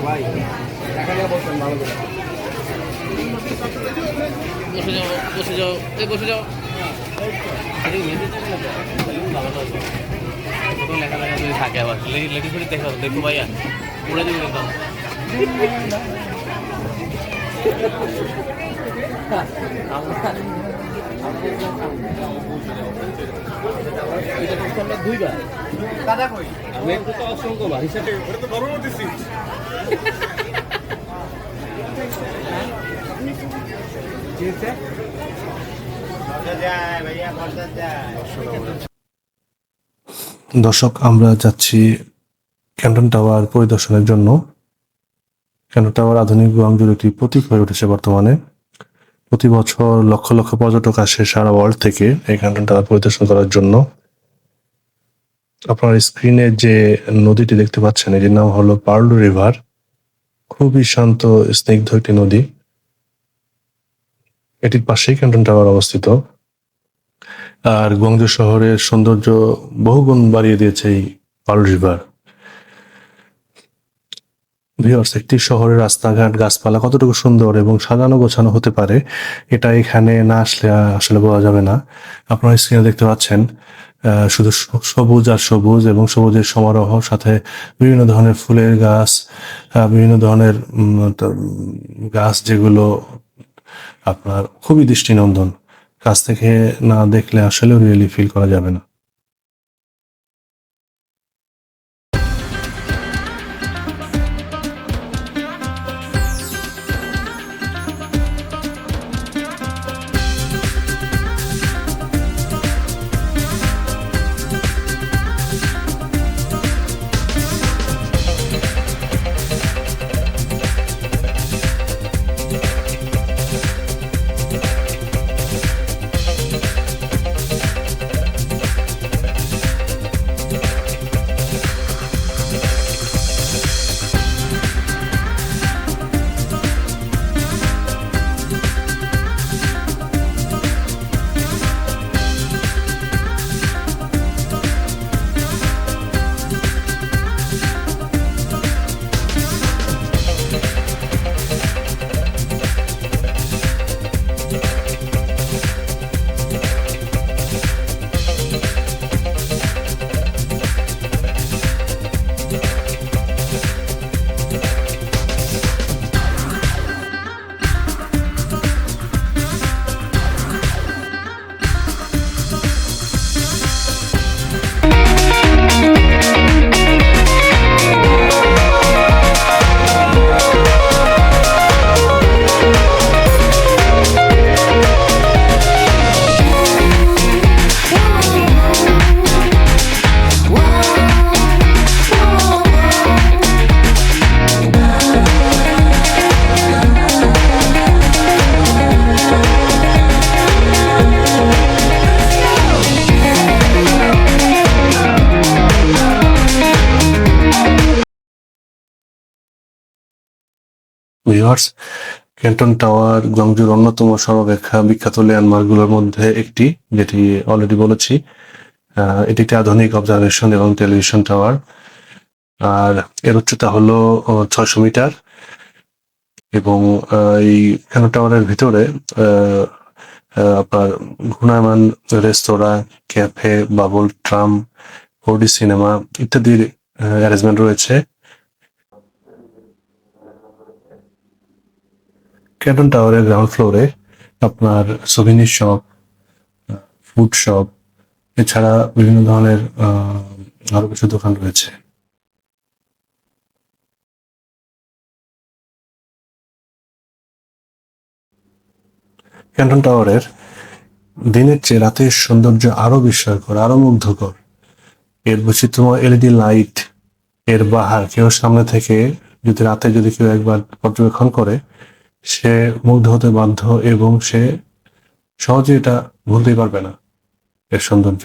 ভাই বসেন ভালো করে বসে যাও বসে যাও লেখা লেখা যদি থাকে আবার লেডিস ফেডিস দেখো দেখো ভাইয়া উড়ে দেবে একদম দুইবার দাদা কই আমি তো অসংখ্য বার হিসাবে ওটা তো গরমও দিছি দর্শক, আমরা যাচ্ছি ক্যান্টন টাওয়ার পরিদর্শনের জন্য। ক্যান্টন টাওয়ার আধুনিক গুয়াংজুর একটি প্রতীক হয়ে উঠেছে বর্তমানে। প্রতি বছর লক্ষ লক্ষ পর্যটক আসে সারা ওয়ার্ল্ড থেকে এই ক্যান্টন টাওয়ার পরিদর্শন করার জন্য। আপনার স্ক্রিনে যে নদীটি দেখতে পাচ্ছেন এটির নাম হলো পার্ল রিভার। খুবই শান্ত স্নিগ্ধ একটি নদী। এটির পাশেই ক্যান্টন টাওয়ার অবস্থিত। আর গুয়াংজু শহরের সৌন্দর্য বহুগুণ বাড়িয়ে দিয়েছে এই পার্ল রিভার। ভিউয়ার্স, একটি শহরের রাস্তাঘাট গাছপালা কতটুকু সুন্দর এবং সাজানো গোছানো হতে পারে এটা এখানে না আসলে আসলে বোঝা যাবে না। আপনারা স্ক্রিনে দেখতে পাচ্ছেন শুধু সবুজ আর সবুজ এবং সবুজের সমারোহ, সাথে বিভিন্ন ধরনের ফুলের গাছ, বিভিন্ন ধরনের গাছ যেগুলো আপনার খুবই দৃষ্টিনন্দন। কাছ থেকে না দেখলে আসলে রিয়েলি ফিল করা যাবে না। ভিউয়ার্স, ক্যান্টন টাওয়ার গুয়াংজুর অন্যতম সর্বাপেক্ষা বিখ্যাত ল্যান্ডমার্কগুলোর মধ্যে একটি, যেটি অলরেডি বলেছি। এটি একটি আধুনিক অবজারভেশন এবং টেলিভিশন টাওয়ার। আর এর উচ্চতা হলো 600 মিটার। এবং এই ক্যান্টন টাওয়ারের ভিতরে আপনার ঘূর্ণায়মান রেস্তোরাঁ, cafe, bubble tram, 4D cinema ইত্যাদির অ্যারেঞ্জমেন্ট রয়েছে। ক্যান্টন টাওয়ারের গ্রাউন্ড ফ্লোরে আপনার সুভিনির শপ, ফুড শপ, এছাড়া বিভিন্ন ধরনের আরো কিছু দোকান রয়েছে। ক্যান্টন টাওয়ারের দিনের চেয়ে রাতের সৌন্দর্য আরো বিস্ময়কর, আরো মুগ্ধকর। এর বৈচিত্র্যময় এলইডি লাইট, এর বাহার, কেউ সামনে থেকে যদি রাতে কেউ একবার পর্যবেক্ষণ করে সে মুগ্ধ হতে বাধ্য এবং সে সহজে এটা ভুলতেই পারবে না এর সৌন্দর্য।